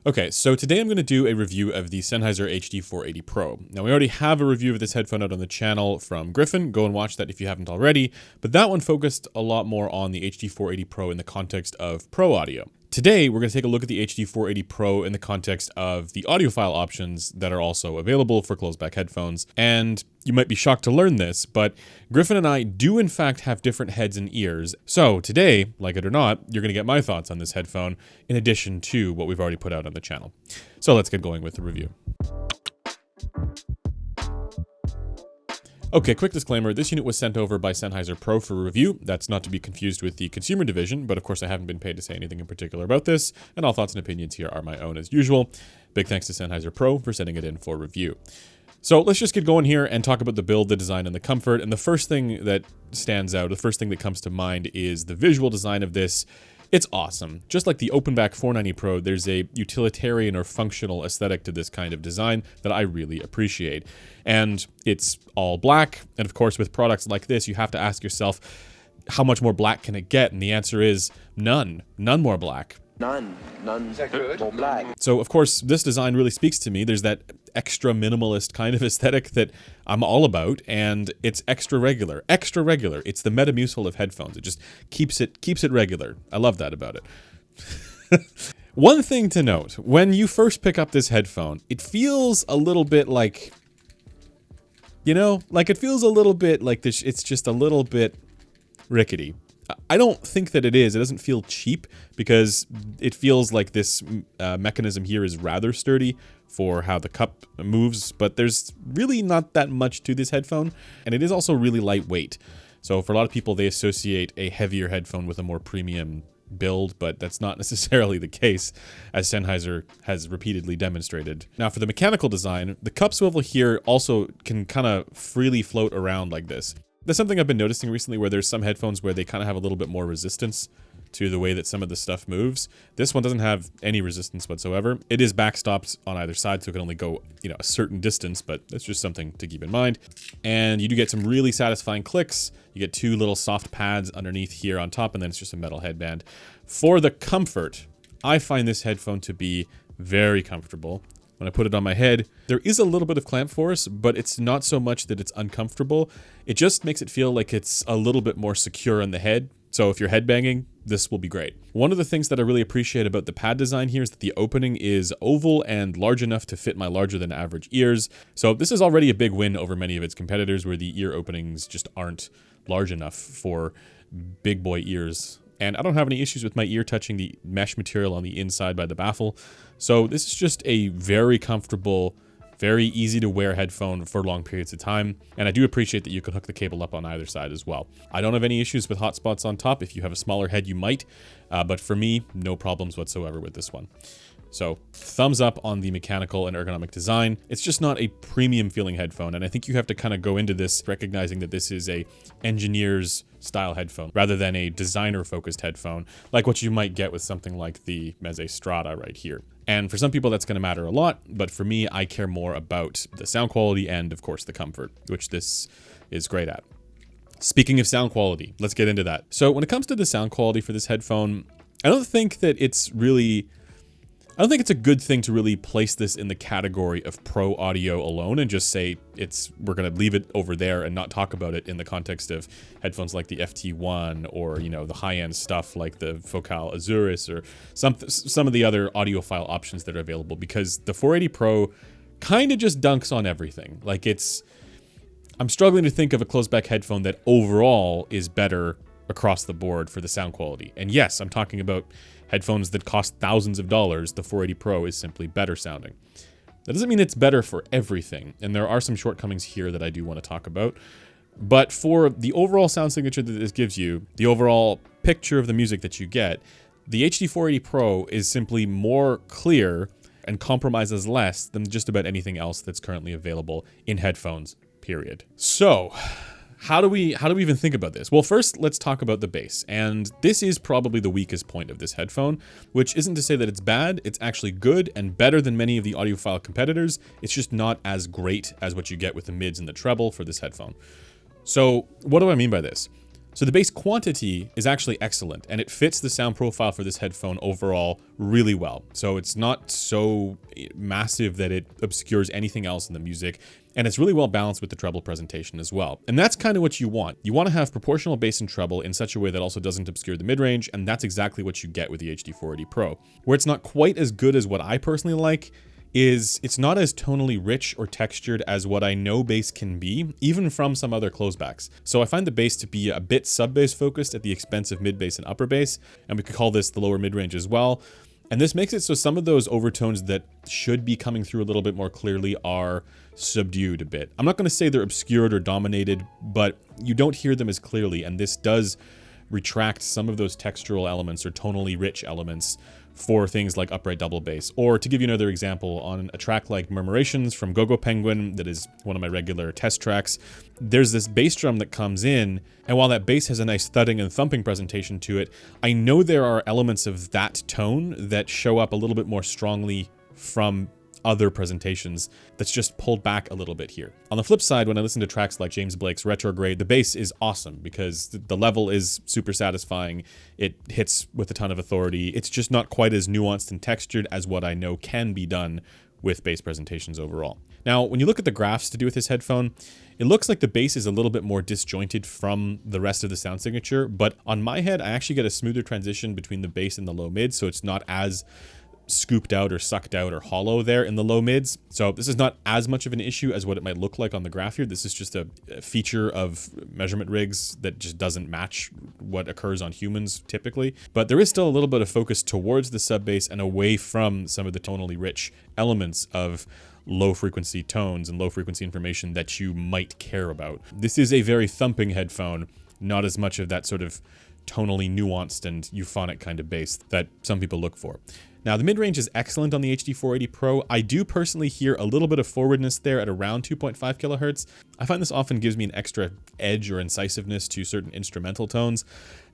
Okay, so today I'm going to do a review of the Sennheiser HD480 Pro. Now, we already have a review of this headphone out on the channel from Griffin. Go and watch that if you haven't already. But that one focused a lot more on the HD480 Pro in the context of pro audio. Today, we're going to take a look at the HD480 Pro in the context of the audiophile options that are also available for closed-back headphones. And you might be shocked to learn this, but Griffin and I do in fact have different heads and ears. So today, like it or not, you're going to get my thoughts on this headphone in addition to what we've already put out on the channel. So let's get going with the review. Okay, quick disclaimer, this unit was sent over by Sennheiser Pro for review. That's not to be confused with the consumer division, but of course I haven't been paid to say anything in particular about this, and all thoughts and opinions here are my own as usual. Big thanks to Sennheiser Pro for sending it in for review. So let's just get going here and talk about the build, the design, and the comfort. And the first thing that stands out, the first thing that comes to mind is the visual design of this. It's awesome. Just like the Openback 490 Pro, there's a utilitarian or functional aesthetic to this kind of design that I really appreciate. And it's all black. And of course, with products like this, you have to ask yourself, how much more black can it get? And the answer is none. None more black. None more black. So of course, this design really speaks to me. There's that extra minimalist kind of aesthetic that I'm all about, and it's extra regular. Extra regular. It's the Metamucil of headphones. It just keeps it regular. I love that about it. One thing to note, when you first pick up this headphone, it feels a little bit like, you know, like it feels a little bit like this. It's just a little bit rickety. I don't think that it is. It doesn't feel cheap because it feels like this mechanism here is rather sturdy for how the cup moves, but there's really not that much to this headphone, and it is also really lightweight. So for a lot of people, they associate a heavier headphone with a more premium build, but that's not necessarily the case, as Sennheiser has repeatedly demonstrated. Now for the mechanical design, the cup swivel here also can kind of freely float around like this. That's something I've been noticing recently, where there's some headphones where they kind of have a little bit more resistance to the way that some of the stuff moves. This one doesn't have any resistance whatsoever. It is backstopped on either side, so it can only go, you know, a certain distance, but that's just something to keep in mind. And you do get some really satisfying clicks. You get two little soft pads underneath here on top, and then it's just a metal headband. For the comfort, I find this headphone to be very comfortable. When I put it on my head, there is a little bit of clamp force, but it's not so much that it's uncomfortable. It just makes it feel like it's a little bit more secure on the head. So if you're headbanging, this will be great. One of the things that I really appreciate about the pad design here is that the opening is oval and large enough to fit my larger than average ears. So this is already a big win over many of its competitors, where the ear openings just aren't large enough for big boy ears. And I don't have any issues with my ear touching the mesh material on the inside by the baffle. So this is just a very comfortable, very easy to wear headphone for long periods of time. And I do appreciate that you can hook the cable up on either side as well. I don't have any issues with hotspots on top. If you have a smaller head, you might. But for me, no problems whatsoever with this one. So thumbs up on the mechanical and ergonomic design. It's just not a premium feeling headphone. And I think you have to kind of go into this recognizing that this is a engineer's style headphone rather than a designer focused headphone, like what you might get with something like the Meze Strada right here. And for some people that's going to matter a lot, but for me, I care more about the sound quality and of course the comfort, which this is great at. Speaking of sound quality, let's get into that. So when it comes to the sound quality for this headphone, I don't think it's a good thing to really place this in the category of pro audio alone and just say we're going to leave it over there and not talk about it in the context of headphones like the FT1 or, you know, the high-end stuff like the Focal Azuris or some of the other audiophile options that are available, because the 480 Pro kind of just dunks on everything. Like I'm struggling to think of a closed-back headphone that overall is better across the board for the sound quality. And yes, I'm talking about headphones that cost thousands of dollars. The 480 Pro is simply better sounding. That doesn't mean it's better for everything, and there are some shortcomings here that I do want to talk about. But for the overall sound signature that this gives you, the overall picture of the music that you get, the HD480 Pro is simply more clear and compromises less than just about anything else that's currently available in headphones, period. So how do we even think about this? Well, first, let's talk about the bass. And this is probably the weakest point of this headphone, which isn't to say that it's bad. It's actually good and better than many of the audiophile competitors. It's just not as great as what you get with the mids and the treble for this headphone. So what do I mean by this? So the bass quantity is actually excellent, and it fits the sound profile for this headphone overall really well. So it's not so massive that it obscures anything else in the music, and it's really well balanced with the treble presentation as well. And that's kind of what you want. You want to have proportional bass and treble in such a way that also doesn't obscure the mid-range, and that's exactly what you get with the HD480 Pro. Where it's not quite as good as what I personally like is it's not as tonally rich or textured as what I know bass can be, even from some other closebacks. So I find the bass to be a bit sub-bass focused at the expense of mid-bass and upper bass, and we could call this the lower mid-range as well. And this makes it so some of those overtones that should be coming through a little bit more clearly are subdued a bit. I'm not going to say they're obscured or dominated, but you don't hear them as clearly, and this does retract some of those textural elements or tonally rich elements for things like upright double bass. Or to give you another example, on a track like Murmurations from Go-Go Penguin, that is one of my regular test tracks, there's this bass drum that comes in, and while that bass has a nice thudding and thumping presentation to it, I know there are elements of that tone that show up a little bit more strongly from other presentations that's just pulled back a little bit here. On the flip side, when I listen to tracks like James Blake's Retrograde, the bass is awesome because the level is super satisfying. It hits with a ton of authority. It's just not quite as nuanced and textured as what I know can be done with bass presentations overall. Now, when you look at the graphs to do with this headphone, it looks like the bass is a little bit more disjointed from the rest of the sound signature, but on my head, I actually get a smoother transition between the bass and the low mid, so it's not as scooped out or sucked out or hollow there in the low mids. So this is not as much of an issue as what it might look like on the graph here. This is just a feature of measurement rigs that just doesn't match what occurs on humans typically. But there is still a little bit of focus towards the sub bass and away from some of the tonally rich elements of low frequency tones and low frequency information that you might care about. This is a very thumping headphone, not as much of that sort of tonally nuanced and euphonic kind of bass that some people look for. Now, the mid-range is excellent on the HD480 Pro. I do personally hear a little bit of forwardness there at around 2.5 kilohertz. I find this often gives me an extra edge or incisiveness to certain instrumental tones,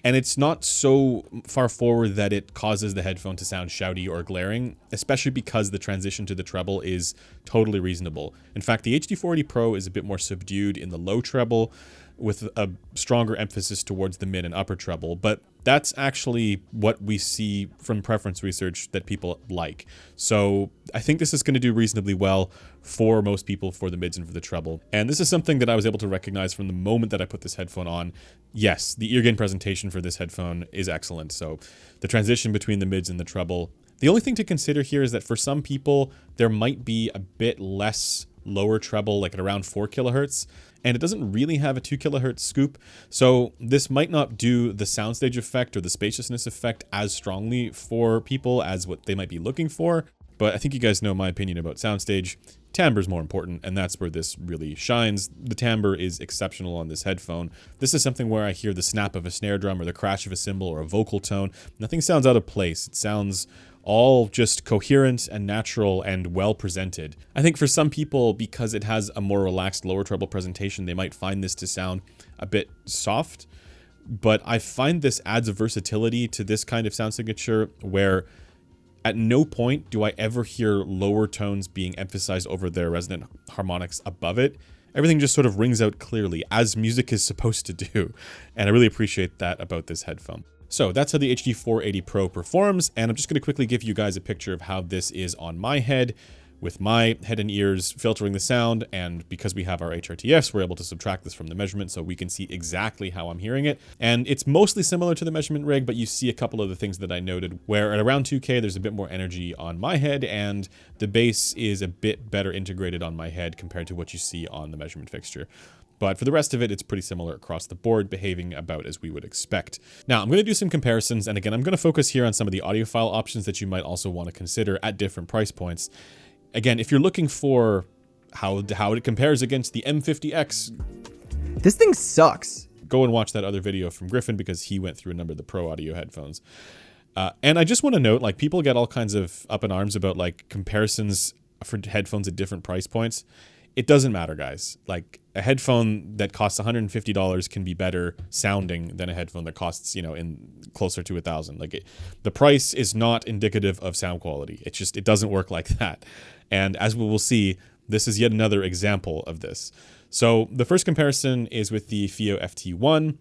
and it's not so far forward that it causes the headphone to sound shouty or glaring, especially because the transition to the treble is totally reasonable. In fact, the HD480 Pro is a bit more subdued in the low treble, with a stronger emphasis towards the mid and upper treble, but that's actually what we see from preference research that people like. So I think this is going to do reasonably well for most people for the mids and for the treble. And this is something that I was able to recognize from the moment that I put this headphone on. Yes, the ear gain presentation for this headphone is excellent. So the transition between the mids and the treble. The only thing to consider here is that for some people, there might be a bit less lower treble, like at around 4 kilohertz, and it doesn't really have a 2 kilohertz scoop, so this might not do the soundstage effect or the spaciousness effect as strongly for people as what they might be looking for. But I think you guys know my opinion about soundstage. Timbre is more important, and that's where this really shines. The timbre is exceptional on this headphone. This is something where I hear the snap of a snare drum or the crash of a cymbal or a vocal tone. Nothing sounds out of place. It sounds all just coherent and natural and well presented. I think for some people, because it has a more relaxed lower treble presentation, they might find this to sound a bit soft, but I find this adds a versatility to this kind of sound signature where at no point do I ever hear lower tones being emphasized over their resonant harmonics above it. Everything just sort of rings out clearly, as music is supposed to do, and I really appreciate that about this headphone. So that's how the HD480 Pro performs, and I'm just going to quickly give you guys a picture of how this is on my head, with my head and ears filtering the sound, and because we have our HRTFs, we're able to subtract this from the measurement so we can see exactly how I'm hearing it. And it's mostly similar to the measurement rig, but you see a couple of the things that I noted, where at around 2K, there's a bit more energy on my head, and the bass is a bit better integrated on my head compared to what you see on the measurement fixture. But for the rest of it, it's pretty similar across the board, behaving about as we would expect. Now, I'm going to do some comparisons, and again, I'm going to focus here on some of the audiophile options that you might also want to consider at different price points. Again, if you're looking for how it compares against the M50X, this thing sucks. Go and watch that other video from Griffin because he went through a number of the Pro Audio headphones. And I just want to note, like, people get all kinds of up in arms about like comparisons for headphones at different price points. It doesn't matter, guys. Like, a headphone that costs $150 can be better sounding than a headphone that costs, in closer to $1,000. Like, the price is not indicative of sound quality. It doesn't work like that. And as we will see, this is yet another example of this. So the first comparison is with the FIO FT1.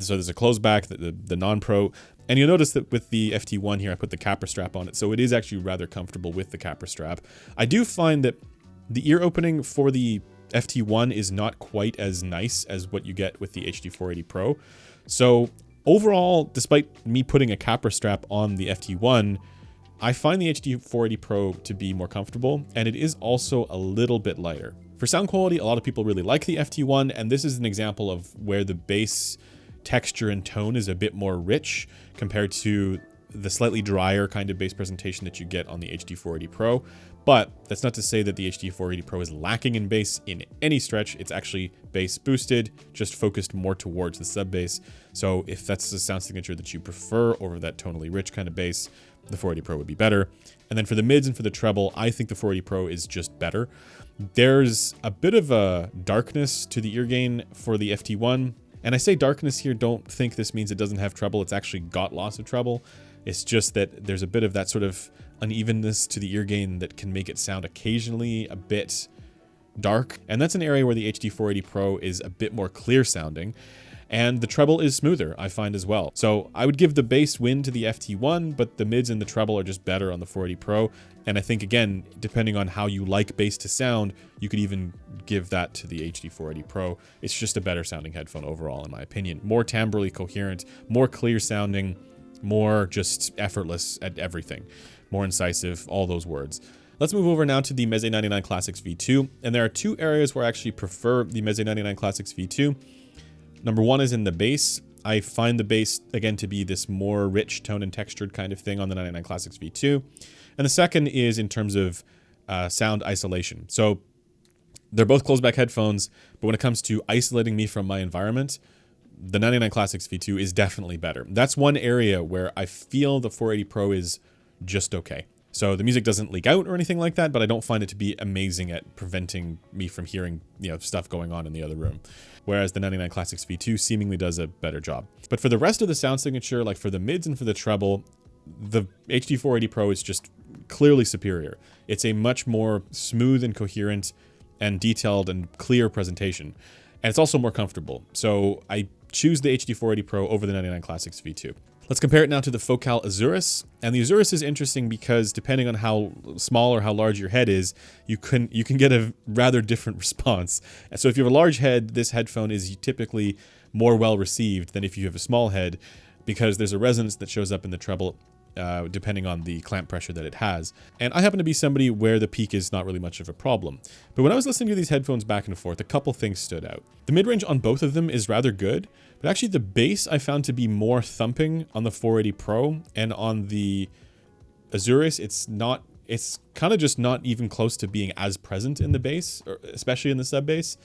So there's a closed back, the non-pro. And you'll notice that with the FT1 here, I put the capper strap on it. So it is actually rather comfortable with the capper strap. I do find that the ear opening for the FT1 is not quite as nice as what you get with the HD480 Pro. So overall, despite me putting a capper strap on the FT1, I find the HD480 Pro to be more comfortable, and it is also a little bit lighter. For sound quality, a lot of people really like the FT1, and this is an example of where the bass texture and tone is a bit more rich compared to the slightly drier kind of bass presentation that you get on the HD480 Pro. But that's not to say that the HD480 Pro is lacking in bass in any stretch. It's actually bass boosted, just focused more towards the sub bass. So if that's the sound signature that you prefer over that tonally rich kind of bass, the 480 Pro would be better. And then for the mids and for the treble, I think the 480 Pro is just better. There's a bit of a darkness to the ear gain for the FT1. And I say darkness here, don't think this means it doesn't have treble. It's actually got loss of treble. It's just that there's a bit of that sort of unevenness to the ear gain that can make it sound occasionally a bit dark. And that's an area where the HD480 Pro is a bit more clear sounding. And the treble is smoother, I find, as well. So I would give the bass win to the FT1, but the mids and the treble are just better on the 480 Pro. And I think, again, depending on how you like bass to sound, you could even give that to the HD480 Pro. It's just a better sounding headphone overall, in my opinion. More timbrally coherent, more clear sounding, more just effortless at everything. More incisive, all those words. Let's move over now to the Meze 99 Classics V2. And there are two areas where I actually prefer the Meze 99 Classics V2. Number one is in the bass. I find the bass, again, to be this more rich tone and textured kind of thing on the 99 Classics V2. And the second is in terms of sound isolation. So they're both closed back headphones, but when it comes to isolating me from my environment, the 99 Classics V2 is definitely better. That's one area where I feel the 480 Pro is just okay. So the music doesn't leak out or anything like that, but I don't find it to be amazing at preventing me from hearing, stuff going on in the other room. Whereas the 99 Classics V2 seemingly does a better job. But for the rest of the sound signature, like for the mids and for the treble, the HD480 Pro is just clearly superior. It's a much more smooth and coherent and detailed and clear presentation. And it's also more comfortable. So I choose the HD480 Pro over the 99 Classics V2. Let's compare it now to the Focal Azurus. And the Azurus is interesting because depending on how small or how large your head is, you can get a rather different response. And so if you have a large head, this headphone is typically more well received than if you have a small head, because there's a resonance that shows up in the treble depending on the clamp pressure that it has. And I happen to be somebody where the peak is not really much of a problem. But when I was listening to these headphones back and forth, a couple things stood out. The mid-range on both of them is rather good, but actually the bass I found to be more thumping on the 480 Pro, and on the Azurus, it's kind of just not even close to being as present in the bass, or especially in the sub bass.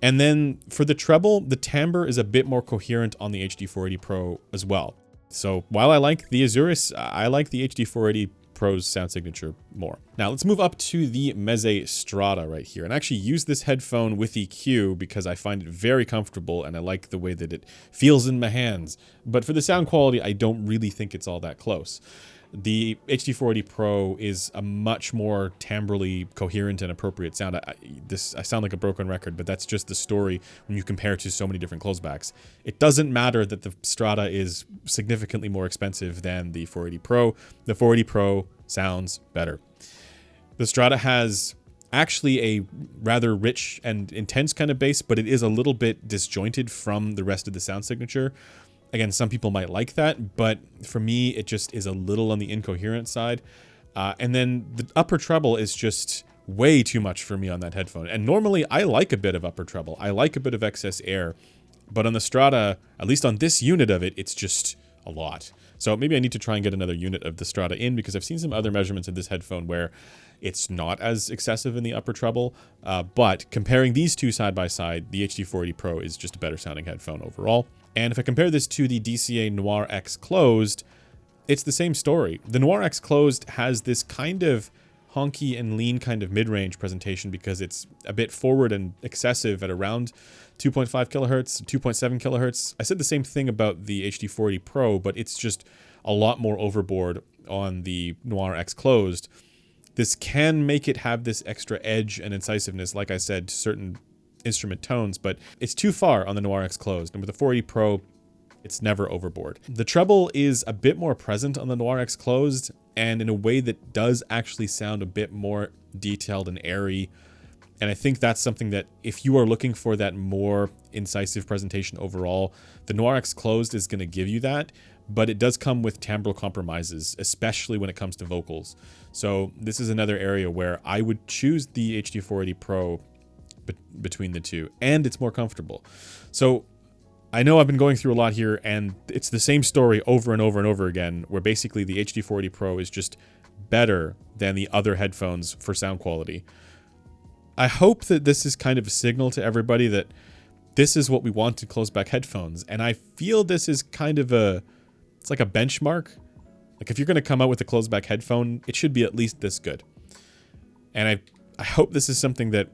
And then for the treble, the timbre is a bit more coherent on the HD480 Pro as well. So while I like the Azurus, I like the HD480 Pro's sound signature more. Now let's move up to the Meze Strata right here, and actually use this headphone with EQ because I find it very comfortable and I like the way that it feels in my hands. But for the sound quality, I don't really think it's all that close. The HD480 Pro is a much more timbrally coherent and appropriate sound. I sound like a broken record, but that's just the story when you compare to so many different closebacks. It doesn't matter that the Strata is significantly more expensive than the 480 Pro. The 480 Pro sounds better. The Strata has actually a rather rich and intense kind of bass, but it is a little bit disjointed from the rest of the sound signature. Again, some people might like that, but for me, it just is a little on the incoherent side. And then the upper treble is just way too much for me on that headphone. And normally, I like a bit of upper treble. I like a bit of excess air. But on the Strata, at least on this unit of it, it's just a lot. So maybe I need to try and get another unit of the Strata in, because I've seen some other measurements of this headphone where it's not as excessive in the upper treble. But comparing these two side by side, the HD480 Pro is just a better sounding headphone overall. And if I compare this to the DCA Noir X Closed, it's the same story. The Noir X Closed has this kind of honky and lean kind of mid-range presentation because it's a bit forward and excessive at around 2.5 kilohertz, 2.7 kilohertz. I said the same thing about the HD480 Pro, but it's just a lot more overboard on the Noir X Closed. This can make it have this extra edge and incisiveness, like I said, to certain instrument tones, but it's too far on the Noir X Closed. And with the 480 Pro, It's never overboard. The treble is a bit more present on the Noir X Closed, and in a way that does actually sound a bit more detailed and airy. And I think that's something that if you are looking for that more incisive presentation overall, the Noir X Closed is going to give you that, but it does come with timbral compromises, especially when it comes to vocals. So this is another area where I would choose the HD480 Pro between the two, and it's more comfortable. So I know I've been going through a lot here, and it's the same story over and over and over again, where basically the HD480 Pro is just better than the other headphones for sound quality. I hope that this is kind of a signal to everybody that this is what we want in closed-back headphones, and I feel this is kind of it's like a benchmark. Like if you're going to come out with a closed-back headphone, it should be at least this good. And I hope this is something that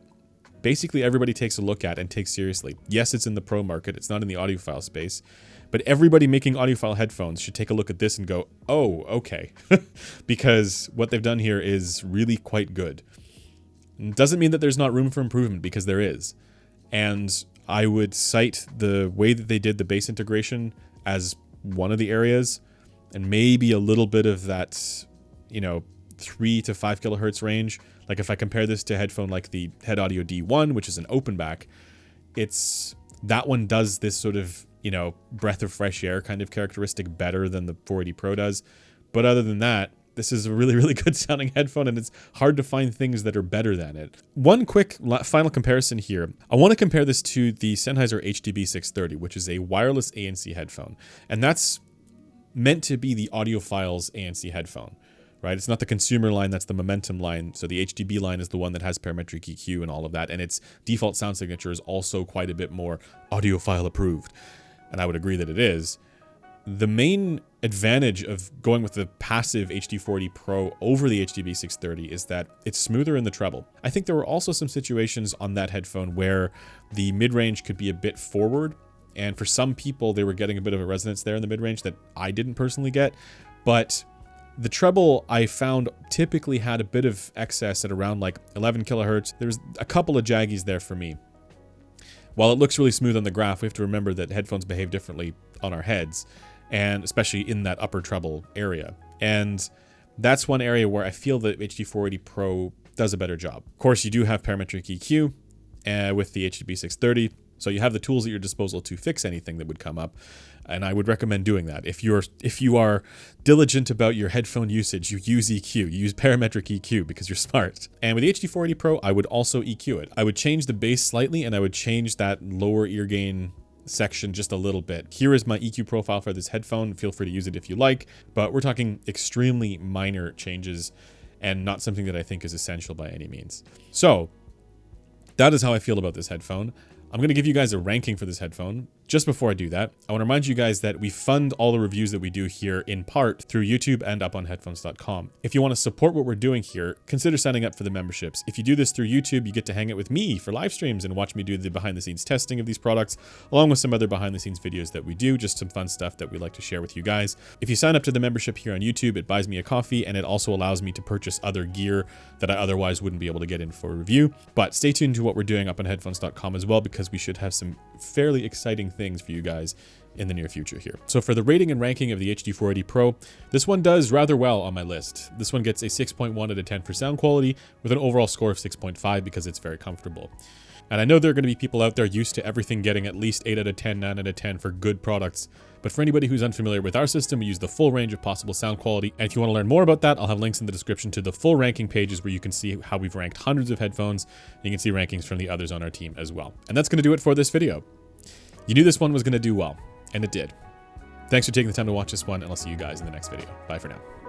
basically everybody takes a look at and takes seriously. Yes, it's in the pro market, it's not in the audiophile space, but everybody making audiophile headphones should take a look at this and go, oh, okay. Because what they've done here is really quite good. It doesn't mean that there's not room for improvement, because there is. And I would cite the way that they did the bass integration as one of the areas, and maybe a little bit of that, 3 to 5 kilohertz range. Like if I compare this to a headphone like the Head Audio D1, which is an open back, that one does this sort of, breath of fresh air kind of characteristic better than the 480 Pro does. But other than that, this is a really, really good sounding headphone, and it's hard to find things that are better than it. One quick final comparison here. I want to compare this to the Sennheiser HDB630, which is a wireless ANC headphone. And that's meant to be the audiophile's ANC headphone, right? It's not the consumer line, that's the Momentum line. So the HDB line is the one that has parametric EQ and all of that. And its default sound signature is also quite a bit more audiophile approved. And I would agree that it is. The main advantage of going with the passive HD480 Pro over the HDB630 is that it's smoother in the treble. I think there were also some situations on that headphone where the mid-range could be a bit forward, and for some people they were getting a bit of a resonance there in the mid-range that I didn't personally get, but the treble I found typically had a bit of excess at around like 11 kilohertz. There's a couple of jaggies there for me. While it looks really smooth on the graph, we have to remember that headphones behave differently on our heads, and especially in that upper treble area. And that's one area where I feel that HD480 Pro does a better job. Of course, you do have parametric EQ with the HDB630, so you have the tools at your disposal to fix anything that would come up, and I would recommend doing that. If you are diligent about your headphone usage, you use EQ, you use parametric EQ because you're smart. And with the HD480 Pro, I would also EQ it. I would change the bass slightly, and I would change that lower ear gain section just a little bit. Here is my EQ profile for this headphone. Feel free to use it if you like, but we're talking extremely minor changes and not something that I think is essential by any means. So that is how I feel about this headphone. I'm going to give you guys a ranking for this headphone. Just before I do that, I want to remind you guys that we fund all the reviews that we do here in part through YouTube and up on headphones.com. If you want to support what we're doing here, consider signing up for the memberships. If you do this through YouTube, you get to hang out with me for live streams and watch me do the behind the scenes testing of these products, along with some other behind the scenes videos that we do, just some fun stuff that we like to share with you guys. If you sign up to the membership here on YouTube, it buys me a coffee, and it also allows me to purchase other gear that I otherwise wouldn't be able to get in for review. But stay tuned to what we're doing up on headphones.com as well, because we should have some fairly exciting things for you guys in the near future here. So for the rating and ranking of the HD480 Pro, this one does rather well on my list. This one gets a 6.1 out of 10 for sound quality, with an overall score of 6.5 because it's very comfortable. And I know there are going to be people out there used to everything getting at least 8 out of 10, 9 out of 10 for good products. But for anybody who's unfamiliar with our system, we use the full range of possible sound quality. And if you want to learn more about that, I'll have links in the description to the full ranking pages where you can see how we've ranked hundreds of headphones. You can see rankings from the others on our team as well. And that's going to do it for this video. You knew this one was going to do well, and it did. Thanks for taking the time to watch this one, and I'll see you guys in the next video. Bye for now.